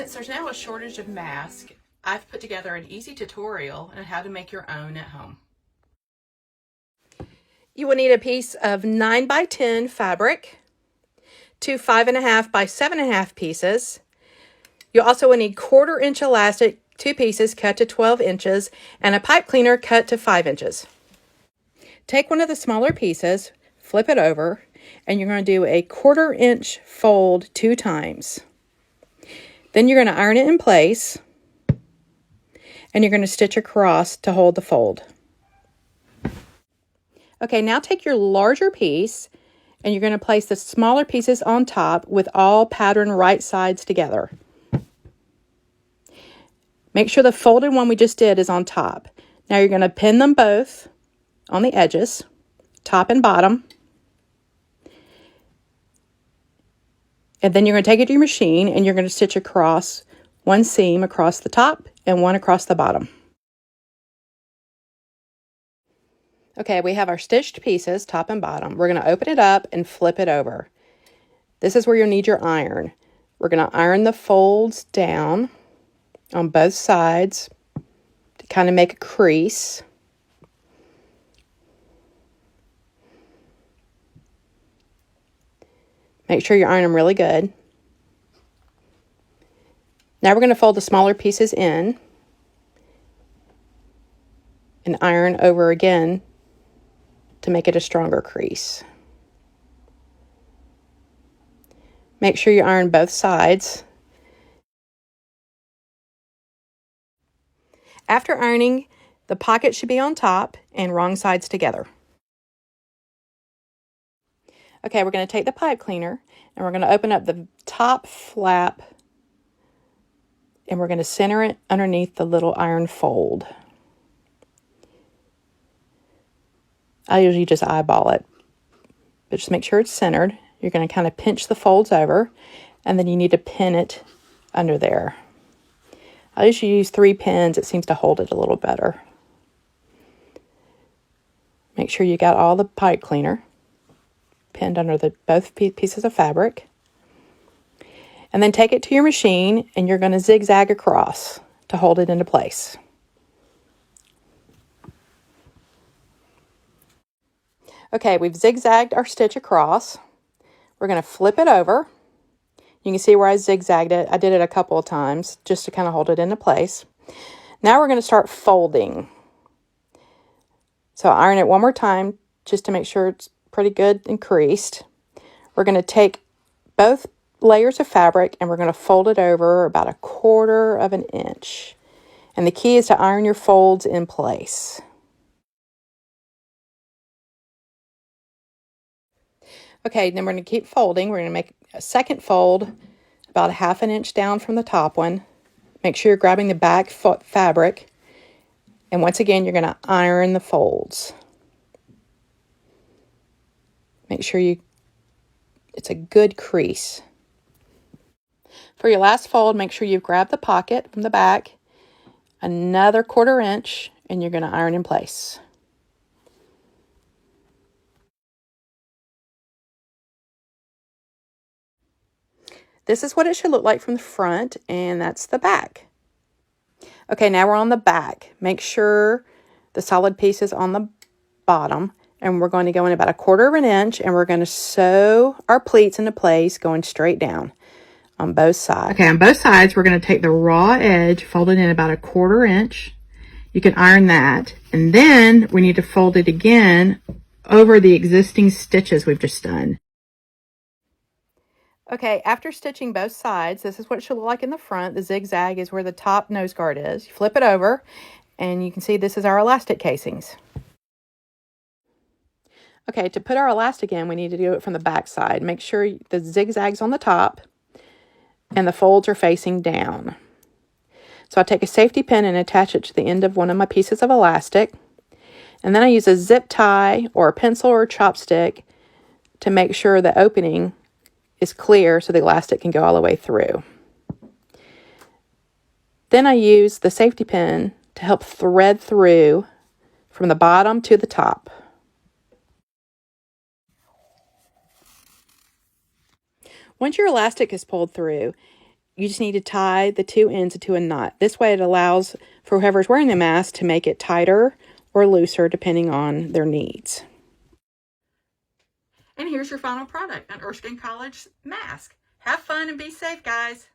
Since there's now a shortage of masks, I've put together an easy tutorial on how to make your own at home. You will need a piece of 9 by 10 fabric, 2 5.5 by 7.5 pieces. You also will need 1/4 inch elastic, 2 pieces cut to 12 inches, and a pipe cleaner cut to 5 inches. Take one of the smaller pieces, flip it over, and you're going to do a 1/4 inch fold 2 times. Then you're going to iron it in place, and you're going to stitch across to hold the fold. Okay, now take your larger piece, and you're going to place the smaller pieces on top with all pattern right sides together. Make sure the folded one we just did is on top. Now you're going to pin them both on the edges, top and bottom. And then you're going to take it to your machine and you're going to stitch across one seam across the top and one across the bottom. Okay, we have our stitched pieces, top and bottom. We're going to open it up and flip it over. This is where you'll need your iron. We're going to iron the folds down on both sides to kind of make a crease. Make sure you iron them really good. Now we're going to fold the smaller pieces in and iron over again to make it a stronger crease. Make sure you iron both sides. After ironing, the pocket should be on top and wrong sides together. Okay, we're going to take the pipe cleaner and we're going to open up the top flap and we're going to center it underneath the little iron fold. I usually just eyeball it, but just make sure it's centered. You're going to kind of pinch the folds over and then you need to pin it under there. I usually use 3 pins. It seems to hold it a little better. Make sure you got all the pipe cleaner pinned under both pieces of fabric. And then take it to your machine and you're going to zigzag across to hold it into place. Okay, we've zigzagged our stitch across. We're going to flip it over. You can see where I zigzagged it. I did it a couple of times just to kind of hold it into place. Now we're going to start folding. So iron it one more time just to make sure it's pretty good and creased. We're going to take both layers of fabric and we're going to fold it over about 1/4 inch. And the key is to iron your folds in place. Okay, then we're going to keep folding. We're going to make a second fold about 1/2 inch down from the top one. Make sure you're grabbing the back fabric. And once again, you're going to iron the folds. Make sure it's a good crease. For your last fold, make sure you grab the pocket from the back, another 1/4 inch, and you're going to iron in place. This is what it should look like from the front, and that's the back. Okay, now we're on the back. Make sure the solid piece is on the bottom, and we're going to go in about 1/4 inch, and we're going to sew our pleats into place going straight down on both sides. Okay, on both sides, we're going to take the raw edge, fold it in about 1/4 inch. You can iron that, and then we need to fold it again over the existing stitches we've just done. Okay, after stitching both sides, this is what it should look like in the front. The zigzag is where the top nose guard is. You flip it over, and you can see this is our elastic casings. Okay, to put our elastic in, we need to do it from the back side. Make sure the zigzag's on the top, and the folds are facing down. So I take a safety pin and attach it to the end of one of my pieces of elastic. And then I use a zip tie or a pencil or a chopstick to make sure the opening is clear so the elastic can go all the way through. Then I use the safety pin to help thread through from the bottom to the top. Once your elastic is pulled through, you just need to tie the two ends into a knot. This way it allows for whoever's wearing the mask to make it tighter or looser depending on their needs. And here's your final product, an Erskine College mask. Have fun and be safe, guys.